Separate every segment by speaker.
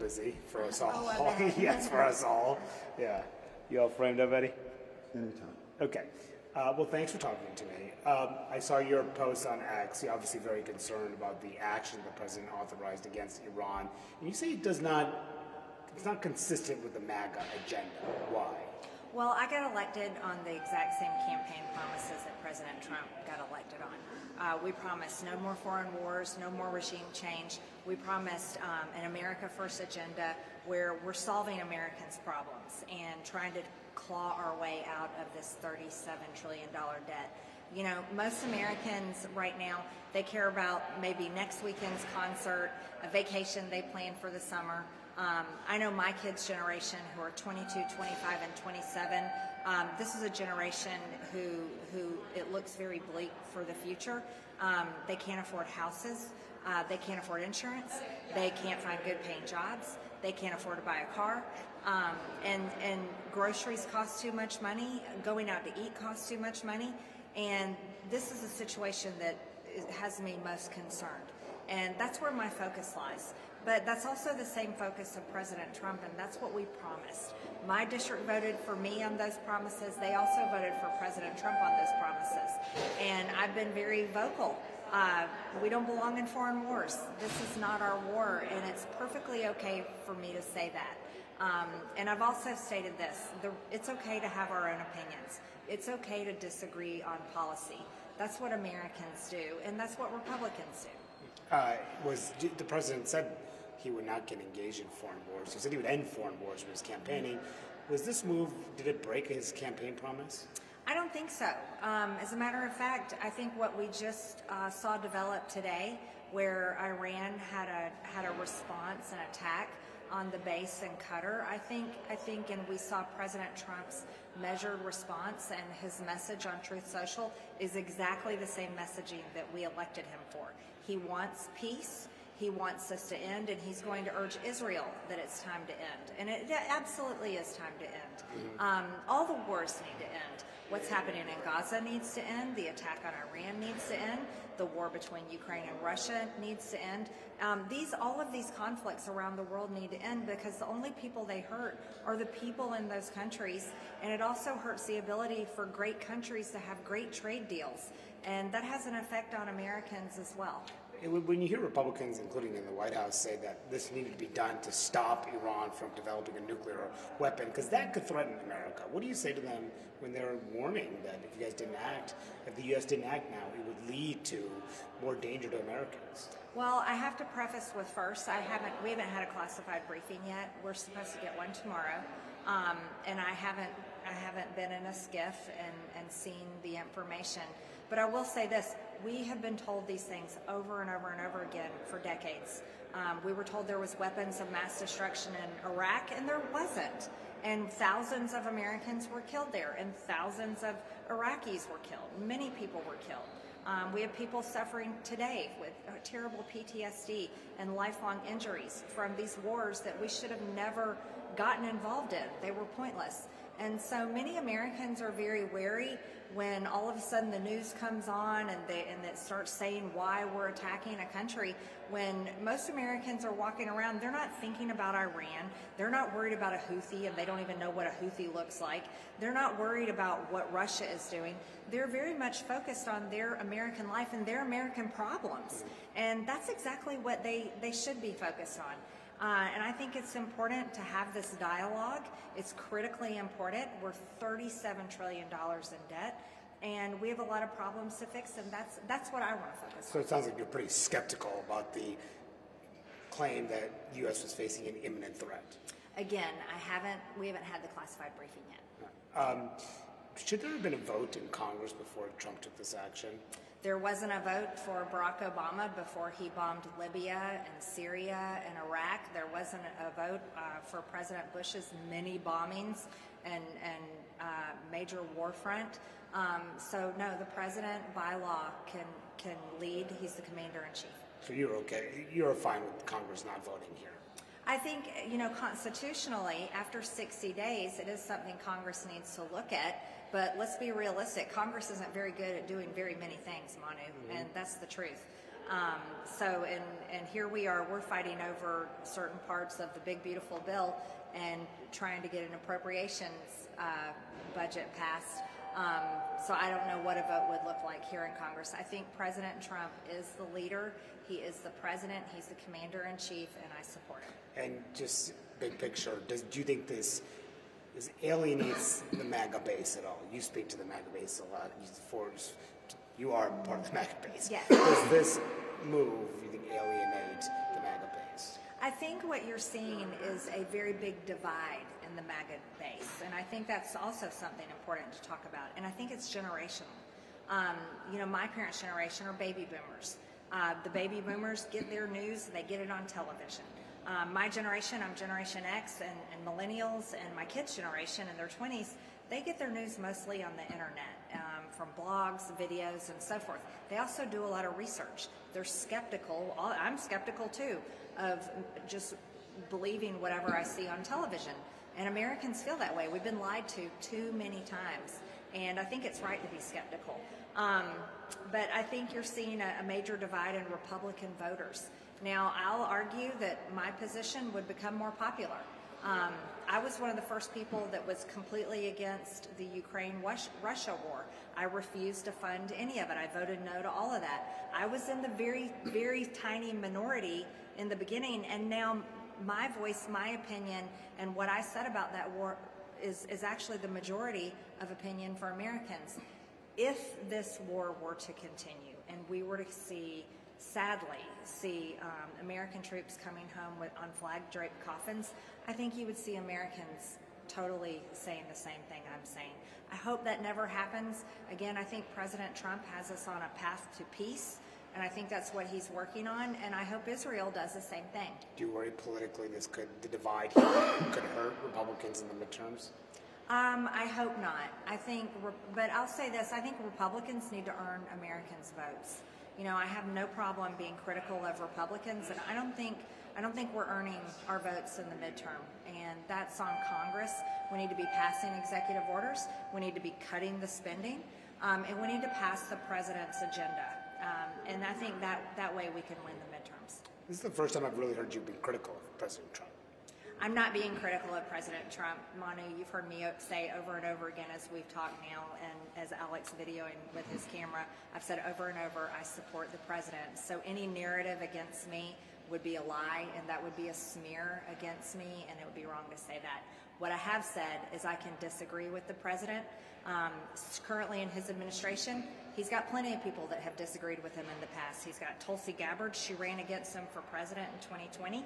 Speaker 1: busy for us all.
Speaker 2: Oh, I bet.
Speaker 1: Yes, for us all. Yeah. You all framed up, Eddie?
Speaker 3: Anytime.
Speaker 1: Okay. Well, thanks for talking to me. I saw your post on X. You're obviously very concerned about the action the president authorized against Iran. And you say it's not consistent with the MAGA agenda. Why?
Speaker 2: Well, I got elected on the exact same campaign promises that President Trump got elected on. We promised no more foreign wars, no more regime change. We promised an America First agenda where we're solving Americans' problems and trying to claw our way out of this $37 trillion debt. You know, most Americans right now, they care about maybe next weekend's concert, a vacation they plan for the summer. I know my kids' generation, who are 22, 25, and 27, this is a generation who it looks very bleak for the future. They can't afford houses. They can't afford insurance. They can't find good paying jobs. They can't afford to buy a car. And groceries cost too much money. Going out to eat costs too much money. And this is a situation that has me most concerned. And that's where my focus lies. But that's also the same focus of President Trump, and that's what we promised. My district voted for me on those promises. They also voted for President Trump on those promises. And I've been very vocal. We don't belong in foreign wars. This is not our war, and it's perfectly okay for me to say that. And I've also stated this. It's okay to have our own opinions. It's okay to disagree on policy. That's what Americans do, and that's what Republicans do.
Speaker 1: The president said he would not get engaged in foreign wars. He said he would end foreign wars when he was campaigning. Was this move, did it break his campaign promise?
Speaker 2: I don't think so. As a matter of fact, I think what we just saw develop today, where Iran had a response, an attack on the base in Qatar, I think, and we saw President Trump's measured response, and his message on Truth Social is exactly the same messaging that we elected him for. He wants peace. He wants this to end, and he's going to urge Israel that it's time to end. And it absolutely is time to end. All the wars need to end. What's happening in Gaza needs to end. The attack on Iran needs to end. The war between Ukraine and Russia needs to end. All of these conflicts around the world need to end, because the only people they hurt are the people in those countries. And it also hurts the ability for great countries to have great trade deals. And that has an effect on Americans as well.
Speaker 1: When you hear Republicans, including in the White House, say that this needed to be done to stop Iran from developing a nuclear weapon, because that could threaten America, what do you say to them when they're warning that if you guys didn't act, if the U.S. didn't act now, it would lead to more danger to Americans?
Speaker 2: Well, I have to preface with first, we haven't had a classified briefing yet. We're supposed to get one tomorrow, and I haven't been in a skiff and seen the information. But I will say this, we have been told these things over and over and over again for decades. We were told there was weapons of mass destruction in Iraq, and there wasn't. And thousands of Americans were killed there, and thousands of Iraqis were killed. Many people were killed. We have people suffering today with terrible PTSD and lifelong injuries from these wars that we should have never gotten involved in. They were pointless. And so many Americans are very wary when all of a sudden the news comes on and it starts saying why we're attacking a country, when most Americans are walking around, they're not thinking about Iran. They're not worried about a Houthi, and they don't even know what a Houthi looks like. They're not worried about what Russia is doing. They're very much focused on their American life and their American problems. And that's exactly what they should be focused on. And I think it's important to have this dialogue. It's critically important. We're $37 trillion in debt, and we have a lot of problems to fix, and that's what I want to focus on.
Speaker 1: So it sounds like you're pretty skeptical about the claim that the U.S. was facing an imminent threat.
Speaker 2: Again, we haven't had the classified briefing yet.
Speaker 1: Should there have been a vote in Congress before Trump took this action?
Speaker 2: There wasn't a vote for Barack Obama before he bombed Libya and Syria and Iraq. There wasn't a vote for President Bush's many bombings and major war front. So no, the president by law can lead. He's the commander-in-chief.
Speaker 1: So you're okay. You're fine with Congress not voting here?
Speaker 2: I think, constitutionally, after 60 days, it is something Congress needs to look at. But let's be realistic. Congress isn't very good at doing very many things, Manu, and that's the truth. And here we are, we're fighting over certain parts of the big, beautiful bill and trying to get an appropriations budget passed. So I don't know what a vote would look like here in Congress. I think President Trump is the leader. He is the president. He's the commander-in-chief, and I support him.
Speaker 1: And just big picture, do you think this alienates the MAGA base at all? You speak to the MAGA base a lot. Forbes, you are part of the MAGA base.
Speaker 2: Yes.
Speaker 1: Does this move, you think, alienate the MAGA base?
Speaker 2: I think what you're seeing is a very big divide in the MAGA base, and I think that's also something important to talk about, and I think it's generational. My parents' generation are baby boomers. The baby boomers get their news, they get it on television. My generation, I'm Generation X, and millennials, and my kids' generation in their 20s, they get their news mostly on the internet, from blogs, videos, and so forth. They also do a lot of research. They're skeptical, I'm skeptical too, of just believing whatever I see on television. And Americans feel that way. We've been lied to too many times, and I think it's right to be skeptical. But I think you're seeing a major divide in Republican voters. Now, I'll argue that my position would become more popular. I was one of the first people that was completely against the Ukraine-Russia war. I refused to fund any of it. I voted no to all of that. I was in the very, very tiny minority in the beginning, and now my voice, my opinion, and what I said about that war is actually the majority of opinion for Americans. If this war were to continue and we were to sadly see American troops coming home on flag-draped coffins, I think you would see Americans totally saying the same thing I'm saying. I hope that never happens. Again, I think President Trump has us on a path to peace, and I think that's what he's working on, and I hope Israel does the same thing.
Speaker 1: Do you worry politically the divide here could hurt Republicans in the midterms?
Speaker 2: I hope not. But I'll say this, I think Republicans need to earn Americans' votes. I have no problem being critical of Republicans, and I don't think we're earning our votes in the midterm, and that's on Congress. We need to be passing executive orders. We need to be cutting the spending, and we need to pass the president's agenda. And I think that way we can win the midterms.
Speaker 1: This is the first time I've really heard you be critical of President Trump.
Speaker 2: I'm not being critical of President Trump. Manu, you've heard me say over and over again as we've talked now, and as Alex videoing with his camera, I've said over and over, I support the president. So any narrative against me would be a lie, and that would be a smear against me, and it would be wrong to say that. What I have said is I can disagree with the president. Currently in his administration, he's got plenty of people that have disagreed with him in the past. He's got Tulsi Gabbard. She ran against him for president in 2020.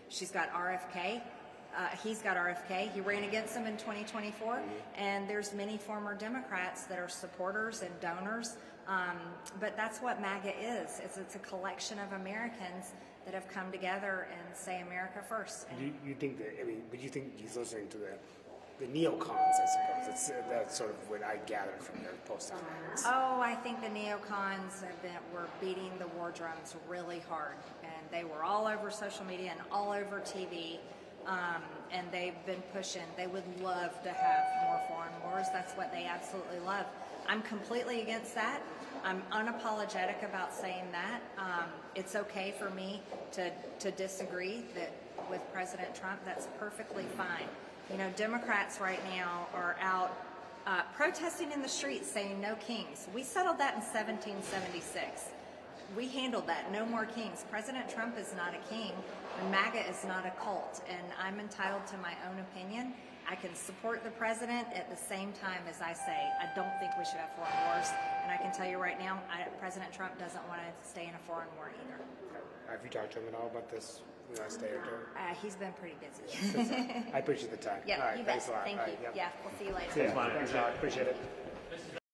Speaker 2: She's got RFK. He's got RFK. He ran against him in 2024. And there's many former Democrats that are supporters and donors. But that's what MAGA is. It's a collection of Americans that have come together and say America first.
Speaker 1: You think that? But you think he's listening to the Neocons? I suppose that's sort of what I gathered from their post on that.
Speaker 2: Oh, I think the Neocons were beating the war drums really hard, and they were all over social media and all over TV. And they've been pushing. They would love to have more foreign wars. That's what they absolutely love. I'm completely against that. I'm unapologetic about saying that. It's okay for me to disagree with President Trump. That's perfectly fine. Democrats right now are out protesting in the streets saying no kings. We settled that in 1776. We handled that. No more kings. President Trump is not a king, and MAGA is not a cult, and I'm entitled to my own opinion. I can support the president at the same time as I say I don't think we should have foreign wars, and I can tell you right now, President Trump doesn't want to stay in a foreign war either.
Speaker 1: Have you talked to him at all about this last day or two?
Speaker 2: He's been pretty busy.
Speaker 1: I appreciate the time.
Speaker 2: Yeah,
Speaker 1: all right,
Speaker 2: you bet.
Speaker 1: thanks a lot.
Speaker 2: Thank you.
Speaker 1: Right,
Speaker 2: Yeah, we'll see you later.
Speaker 1: Thanks a lot. Appreciate it.